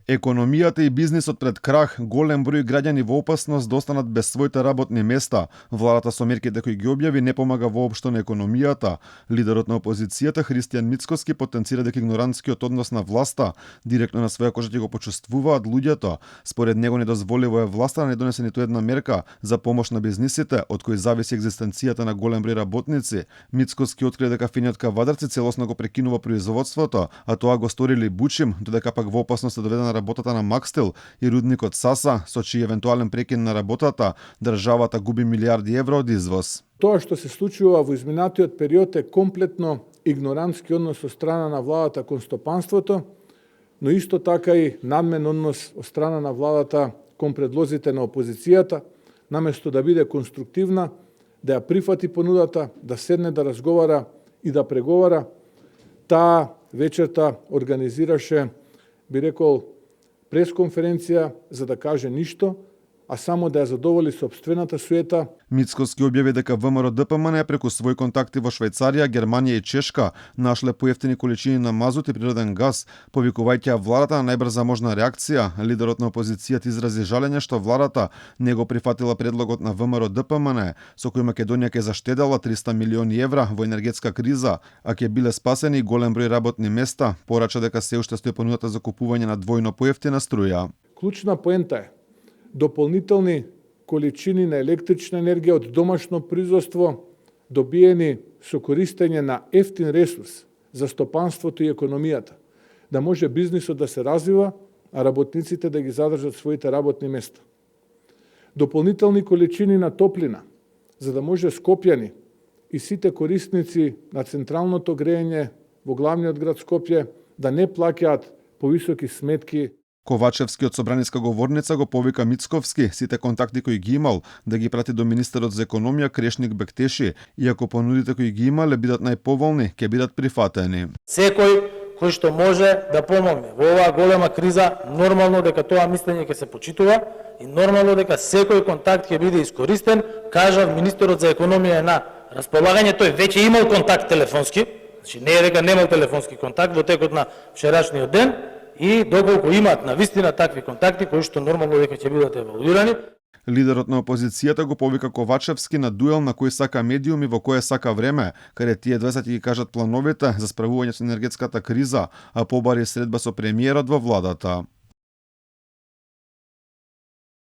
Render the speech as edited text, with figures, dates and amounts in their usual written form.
Економијата и бизнисот пред крах, голем број граѓани во опасност да останат без своите работни места. Владата со мерките кои ги објави не помага воопшто на економијата. Лидерот на опозицијата Христијан Мицкоски потенцира дека игнорантскиот однос на власта директно на своја кожа ќе го почувствуваат луѓето. Според него недозволиво е власта да не донесе ниту една мерка за помош на бизнисите, од кои зависи екзистенцијата на голем број работници. Мицкоски открива дека финиот кавадарци целосно го прекинува производството, а тоа го сторили Бучим, додека пак во опасност е доведена работата на Макстел и рудникот Саса, со чиј евентуален прекин на работата, државата губи милиарди евро од извоз. Тоа што се случува во изминатиот период е комплетно игнорантски однос од страна на владата кон стопанството, но исто така и надмен однос од страна на владата кон предлозите на опозицијата, наместо да биде конструктивна, да ја прифати понудата, да седне да разговара и да преговара. Таа вечерта организираше, би рекол, пресконференција за да каже ништо, а само да ја задоволи сопствената суета. Мицкоски објави дека ВМРО ДПМН преку своји контакти во Швајцарија, Германија и Чешка нашле поевтини количини на мазут и природен газ, повикувајќи ја владата на најбрза можна реакција. Лидерот на опозицијата изрази жалење што владата не го прифатила предлогот на ВМРО ДПМН, со кој Македонија ќе заштедела 300 милиони евра во енергетска криза, а ќе биле спасени голем број работни места. Порача дека се уште стои понудата за купување на двојно поевтина струја. Клучна поента е дополнителни количини на електрична енергија од домашно производство добиени со користење на ефтин ресурс за стопанството и економијата, да може бизнисот да се развива, а работниците да ги задржат своите работни места. Дополнителни количини на топлина, за да може Скопјани и сите корисници на централното грејење во главниот град Скопје да не плаќаат повисоки сметки. Ковачевски од собраниска говорница го повика Мицковски сите контакти кои ги имал да ги прати до министерот за економија Крешник Бектеши, и ако понудите кои ги имале бидат најповолни, ќе бидат прифатени. Секој кој што може да помогне во оваа голема криза, нормално дека тоа мислење ќе се почитува и нормално дека секој контакт ќе биде искористен. Кажав, министерот за економија е на располагање, тој веќе имал контакт телефонски, значи не е дека немал телефонски контакт во текот на вчерашниот ден. И доколку имаат навистина такви контакти кои што нормално дека ќе бидат евалуирани. Лидерот на опозицијата го повика Ковачевски на дуел на кој сака медиум и во кое сака време, каде тие две ќе ги кажат плановите за справување со енергетската криза, а побари средба со премиерот во владата.